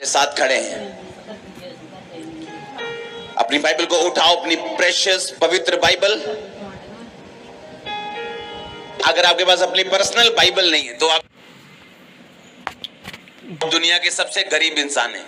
साथ खड़े हैं। अपनी बाइबल को उठाओ, अपनी प्रेशियस पवित्र बाइबल। अगर आपके पास अपनी पर्सनल बाइबल नहीं है तो आप दुनिया के सबसे गरीब इंसान हैं।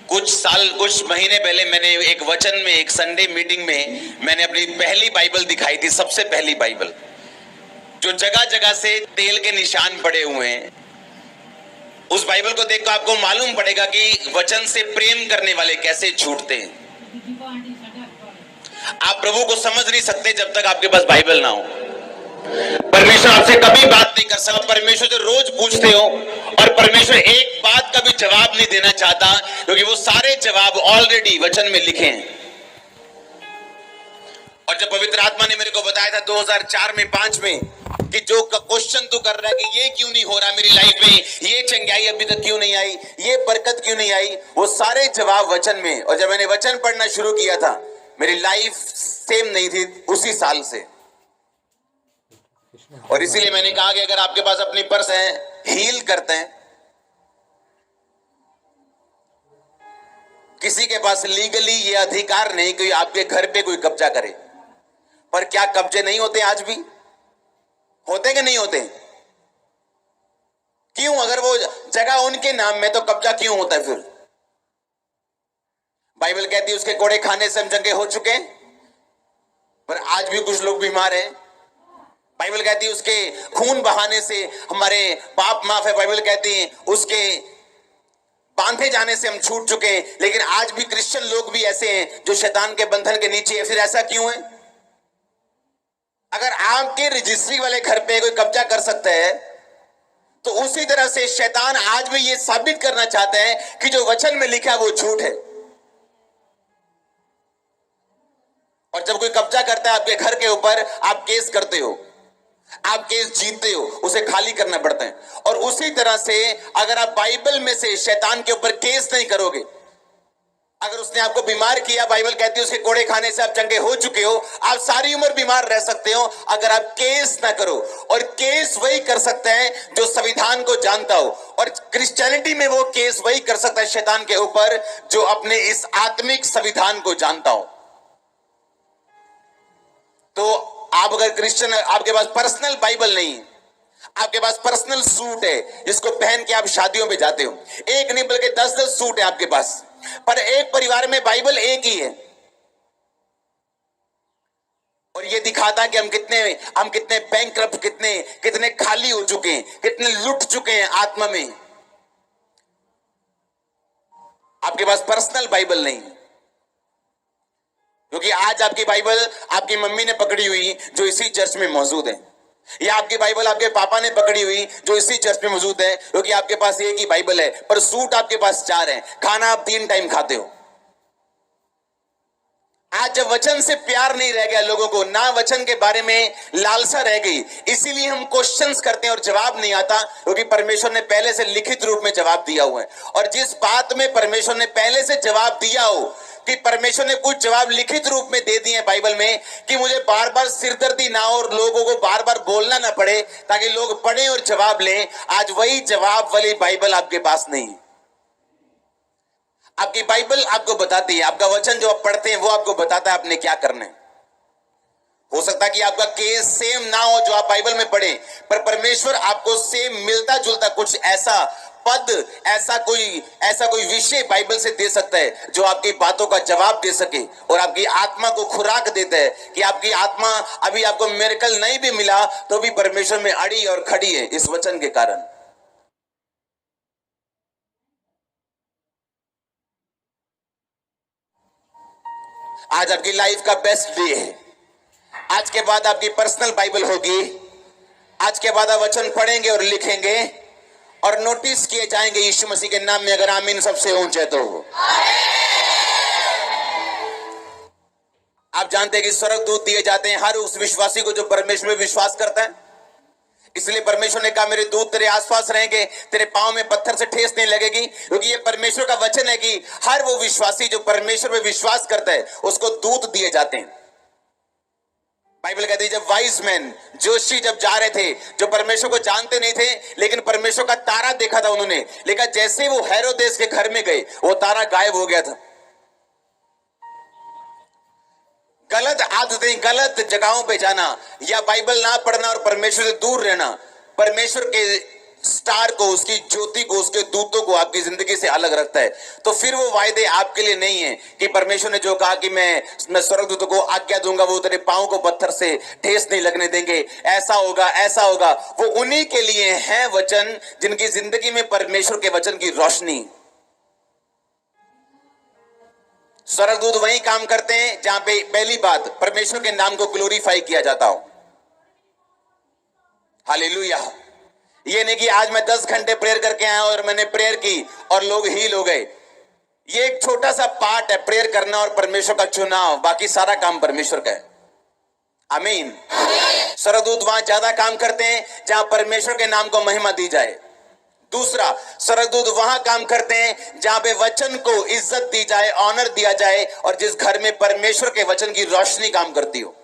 कुछ महीने पहले मैंने एक वचन में, एक संडे मीटिंग में मैंने अपनी पहली बाइबल दिखाई थी, सबसे पहली बाइबल, जो जगह जगह से तेल के निशान पड़े हुए हैं। उस बाइबल को देखकर आपको मालूम पड़ेगा कि वचन से प्रेम करने वाले कैसे छूटते हैं। आप प्रभु को समझ नहीं सकते जब तक आपके पास बाइबल ना हो। परमेश्वर आपसे कभी बात नहीं कर सकता। परमेश्वर से रोज पूछते हो और परमेश्वर एक बात का भी जवाब नहीं देना चाहता, क्योंकि वो सारे जवाब ऑलरेडी वचन में लिखे हैं। और जब पवित्र आत्मा ने मेरे को बताया था 2004 में 5 में कि जो क्वेश्चन तू कर रहा है कि ये क्यों नहीं हो रहा मेरी लाइफ में, ये चंगाई अभी तक क्यों नहीं आई, ये बरकत क्यों नहीं आई, वो सारे जवाब वचन में। और जब मैंने वचन पढ़ना शुरू किया था, मेरी लाइफ सेम नहीं थी उसी साल से। और इसीलिए मैंने कहा कि अगर आपके पास अपनी पर्स है, हील करते हैं। किसी के पास लीगली ये अधिकार नहीं कि आपके घर पे कोई कब्जा करे। पर क्या कब्जे नहीं होते? आज भी होते कि नहीं होते? क्यों? अगर वो जगह उनके नाम में तो कब्जा क्यों होता है? फिर बाइबल कहती है उसके कोड़े खाने से हम चंगे हो चुके हैं, पर आज भी कुछ लोग बीमार हैं। बाइबल कहती है उसके खून बहाने से हमारे पाप माफ है। बाइबल कहती है उसके बांधे जाने से हम छूट चुके हैं। लेकिन आज भी क्रिश्चियन लोग भी ऐसे हैं जो शैतान के बंधन के नीचे है। फिर ऐसा क्यों है? अगर आपके रजिस्ट्री वाले घर पे कोई कब्जा कर सकता है, तो उसी तरह से शैतान आज भी ये साबित करना चाहता है कि जो वचन में लिखा है वो झूठ है। और जब कोई कब्जा करता है आपके घर के ऊपर, आप केस करते हो, आप केस जीतते हो, उसे खाली करना पड़ता है। और उसी तरह से अगर आप बाइबल में से शैतान के ऊपर केस नहीं करोगे, अगर उसने आपको बीमार किया, बाइबल कहती है उसके कोड़े खाने से आप चंगे हो चुके हो, आप सारी उम्र बीमार रह सकते हो अगर आप केस ना करो। और केस वही कर सकता है जो संविधान को जानता हो। और क्रिश्चियनिटी में वो केस वही कर सकता है शैतान के ऊपर जो अपने इस आत्मिक संविधान को जानता हो। तो आप अगर क्रिश्चियन, आपके पास पर्सनल बाइबल नहीं है, आपके पास पर्सनल सूट है जिसको पहन के आप शादियों में जाते हो, एक नहीं बल्कि 10-10 सूट है आपके पास, पर एक परिवार में बाइबल एक ही है। और ये दिखाता है कि हम कितने बैंकक्रप्ट, कितने खाली हो चुके हैं, कितने लुट चुके हैं आत्मा में। आपके पास पर्सनल बाइबल नहीं है, क्योंकि आज आपकी बाइबल आपकी मम्मी ने पकड़ी हुई जो इसी चर्च में मौजूद है, या आपकी बाइबल आपके पापा ने पकड़ी हुई जो इसी चर्च में मौजूद है, क्योंकि आपके पास एक ही बाइबल है, पर सूट आपके पास 4 हैं, खाना आप 3 टाइम खाते हो। आज जब वचन से प्यार नहीं रह गया लोगों को, ना वचन के बारे में लालसा रह गई, इसीलिए हम क्वेश्चंस करते हैं और जवाब नहीं आता, क्योंकि परमेश्वर ने पहले से लिखित रूप में जवाब दिया हुआ है। और जिस बात में परमेश्वर ने पहले से जवाब दिया हो, कि परमेश्वर ने कुछ जवाब लिखित रूप में दे दिए हैं बाइबल में, कि मुझे बार बार सिरदर्दी ना हो और लोगों को बार बार बोलना ना पड़े, ताकि लोग पढ़ें और जवाब लें। आज वही जवाब वाली बाइबल आपके पास नहीं है। आपकी बाइबल आपको बताती है, आपका वचन जो आप पढ़ते हैं वो आपको बताता है आपने क्या करना है। हो सकता है कि आपका केस सेम ना हो जो आप बाइबल में पढ़े, पर परमेश्वर आपको सेम मिलता जुलता कुछ ऐसा पद, ऐसा कोई विषय बाइबल से दे सकता है जो आपकी बातों का जवाब दे सके और आपकी आत्मा को खुराक देता है कि आपकी आत्मा, अभी आपको मिरेकल नहीं भी मिला तो भी परमेश्वर में अड़ी और खड़ी है इस वचन के कारण। आज आपकी लाइफ का बेस्ट डे है। आज के बाद आपकी पर्सनल बाइबल होगी। आज के बाद आप वचन पढ़ेंगे और लिखेंगे और नोटिस किए जाएंगे यीशु मसीह के नाम में। अगर आमीन सबसे ऊंचे तो आप जानते हैं कि स्वर्गदूत दिए जाते हैं हर उस विश्वासी को जो परमेश्वर में विश्वास करता है। इसलिए परमेश्वर ने कहा मेरे दूत तेरे आसपास रहेंगे, तेरे पांव में पत्थर से ठेस नहीं लगेगी, क्योंकि ये परमेश्वर का वचन है कि हर वो विश्वासी जो परमेश्वर में विश्वास करता है उसको दूत दिए जाते हैं। बाइबल कहती है जब वाइज मैन जोशी जब जा रहे थे, जो परमेश्वर को जानते नहीं थे लेकिन परमेश्वर का तारा देखा था उन्होंने, लेकिन जैसे वो हेरोदेस के घर में गए वो तारा गायब हो गया था। गलत आदतें, गलत जगहों पे जाना या बाइबल ना पढ़ना और परमेश्वर से दूर रहना, परमेश्वर के स्टार को, उसकी ज्योति को, उसके दूतों को आपकी जिंदगी से अलग रखता है। तो फिर वो वायदे आपके लिए नहीं है कि परमेश्वर ने जो कहा कि मैं स्वर्गदूतों को आज्ञा दूंगा, वो तेरे पांव को पत्थर से ठेस नहीं लगने देंगे, ऐसा होगा ऐसा होगा। वो उन्हीं के लिए हैं वचन जिनकी जिंदगी में परमेश्वर के वचन की रोशनी। स्वर्गदूत वही काम करते हैं जहां पे पहली बात परमेश्वर के नाम को ग्लोरीफाई किया जाता हो। हालेलुया। ये नहीं कि आज मैं 10 घंटे प्रेयर करके आया और मैंने प्रेयर की और लोग हील हो गए। ये एक छोटा सा पार्ट है, प्रेयर करना और परमेश्वर का चुनाव, बाकी सारा काम परमेश्वर का है। आमीन। स्वर्गदूत वहां ज्यादा काम करते हैं जहां परमेश्वर के नाम को महिमा दी जाए। दूसरा, स्वर्गदूत वहां काम करते हैं जहां पे वचन को इज्जत दी जाए, ऑनर दिया जाए, और जिस घर में परमेश्वर के वचन की रोशनी काम करती हो।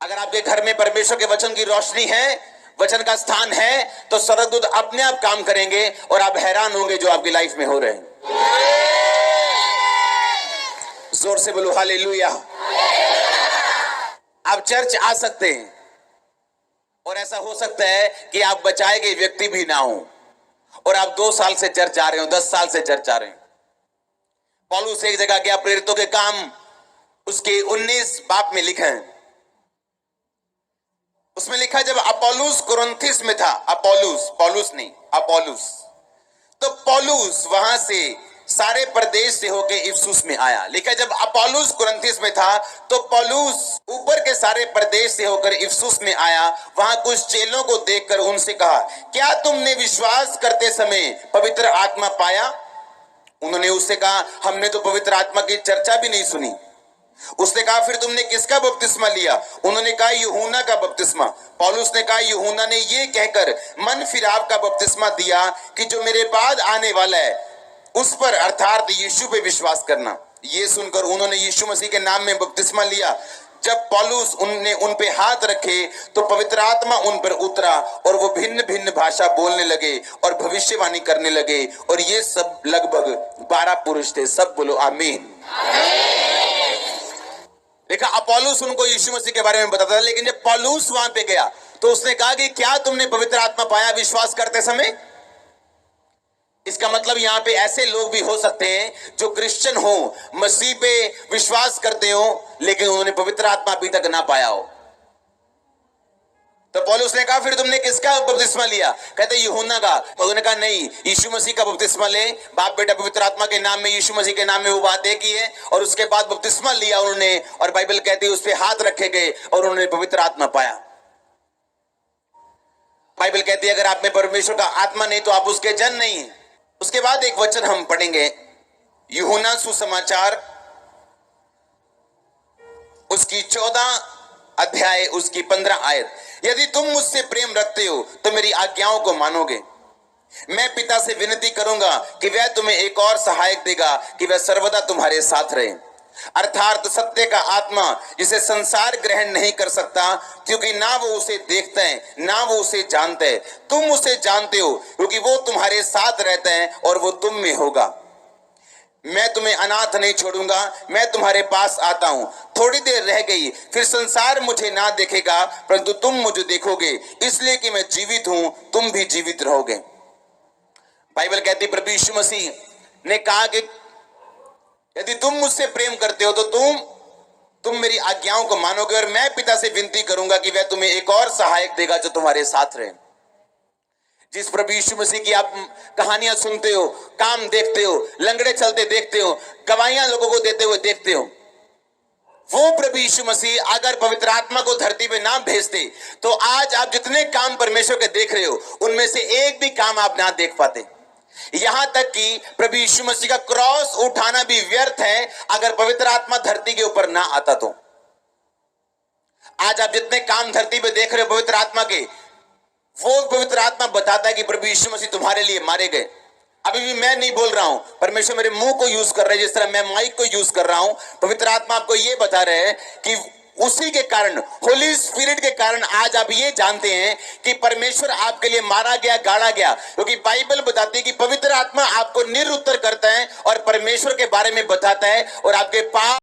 अगर आपके घर में परमेश्वर के वचन की रोशनी है, वचन का स्थान है, तो स्वर्गदूत अपने आप काम करेंगे और आप हैरान होंगे जो आपकी लाइफ में हो रहे हैं। जोर से बोलो हालेलुया। आप चर्च आ सकते हैं और ऐसा हो सकता है कि आप बचाए गए व्यक्ति भी ना हो और आप 2 साल से चर्च आ रहे हो, 10 साल से चर्च आ रहे हैं। पौलुस एक जगह गया, प्रेरितों के काम उसके 19 बाब में लिखा है। उसमें लिखा जब अपोलुस कुरिन्थिस में था, पौलुस नहीं, अपोलुस, तो पौलुस वहां से सारे प्रदेश से होके इफिसुस में आया। लिखा जब अपोलुस कुरिन्थिस में था तो पौलुस ऊपर के सारे प्रदेश से होकर इफिसुस में आया। वहां कुछ चेलों को देखकर उनसे कहा, क्या तुमने विश्वास करते समय पवित्र आत्मा पाया? उन्होंने उससे कहा, हमने तो पवित्र आत्मा की चर्चा भी नहीं सुनी। उसने कहा, फिर तुमने किसका बपतिस्मा लिया? उन्होंने कहा, यूहन्ना का बपतिस्मा। पौलुस ने कहा, यूहन्ना ने ये कहकर मन फिराव का बपतिस्मा दिया कि जो मेरे बाद आने वाला है उस पर, अर्थात यीशु पे विश्वास करना। ये सुनकर उन्होंने यीशु मसीह के नाम में बपतिस्मा लिया। जब पौलुस उनने उन पे हाथ रखे तो पवित्र आत्मा उन पर उतरा और वो भिन्न भिन्न भाषा बोलने लगे और भविष्यवाणी करने लगे। और ये सब लगभग 12 पुरुष थे। सब बोलो आमीन। देखा, अपोलोस उनको यीशु मसीह के बारे में बताता था, लेकिन जब पौलुस वहां पे गया तो उसने कहा कि क्या तुमने पवित्र आत्मा पाया विश्वास करते समय? इसका मतलब यहां पे ऐसे लोग भी हो सकते हैं जो क्रिश्चियन हो, मसीह पे विश्वास करते हो, लेकिन उन्होंने पवित्र आत्मा अभी तक ना पाया हो। तो पौलुस ने कहा, फिर तुमने किसका बपतिस्मा लिया? कहते यूहन्ना का। उन्होंने कहा, नहीं, यीशु मसीह का बपतिस्मा ले। बाप बेटा पवित्र आत्मा के नाम में, यीशु मसीह के नाम में वो बात एक ही है। और उसके बाद बपतिस्मा लिया उन्होंने, और बाइबल कहती है उस पे हाथ रखे गए और उन्होंने पवित्र आत्मा पाया। बाइबल कहती है अगर आप में परमेश्वर का आत्मा नहीं तो आप उसके जन नहीं। उसके बाद एक वचन हम पढ़ेंगे, यूहन्ना सुसमाचार उसकी 14 अध्याय उसकी 15 आयत। यदि तुम मुझसे प्रेम रखते हो तो मेरी आज्ञाओं को मानोगे। मैं पिता से विनती करूंगा कि वह तुम्हें एक और सहायक देगा कि वह सर्वदा तुम्हारे साथ रहे, अर्थात सत्य का आत्मा, जिसे संसार ग्रहण नहीं कर सकता क्योंकि ना वो उसे देखते हैं ना वो उसे जानते हैं। तुम उसे जानते हो क्योंकि वो तुम्हारे साथ रहता है और वो तुम में होगा। मैं तुम्हें अनाथ नहीं छोड़ूंगा, मैं तुम्हारे पास आता हूं। थोड़ी देर रह गई, फिर संसार मुझे ना देखेगा परंतु तुम मुझे देखोगे, इसलिए कि मैं जीवित हूं, तुम भी जीवित रहोगे। बाइबल कहती है प्रभु यीशु मसीह ने कहा कि यदि तुम मुझसे प्रेम करते हो तो तुम मेरी आज्ञाओं को मानोगे, और मैं पिता से विनती करूंगा कि वह तुम्हें एक और सहायक देगा जो तुम्हारे साथ रहे। जिस प्रभु यीशु मसीह की आप कहानियां सुनते हो, काम देखते हो, लंगड़े चलते देखते हो, गवाहियां लोगों को देते हुए देखते हो, वो प्रभु यीशु मसीह अगर पवित्र आत्मा को धरती में ना भेजते तो आज आप जितने काम परमेश्वर के देख रहे हो उनमें से एक भी काम आप ना देख पाते। यहां तक कि प्रभु यीशु मसीह का क्रॉस उठाना भी व्यर्थ है अगर पवित्र आत्मा धरती के ऊपर ना आता तो। आज आप जितने काम धरती पे देख रहे हो पवित्र आत्मा के, वो पवित्र आत्मा बताता है कि प्रभु यीशु मसीह तुम्हारे लिए मारे गए, अभी भी मैं नहीं बोल रहा हूं, परमेश्वर मेरे मुंह को यूज कर रहे हैं, जिस तरह मैं माइक को यूज कर रहा हूं। पवित्र आत्मा आपको यह बता रहे हैं कि उसी के कारण, होली स्पिरिट के कारण आज आप ये जानते हैं कि परमेश्वर आपके लिए मारा गया, गाड़ा गया, क्योंकि बाइबल बताती है कि पवित्र आत्मा आपको निरुत्तर करता है और परमेश्वर के बारे में बताता है और आपके पाप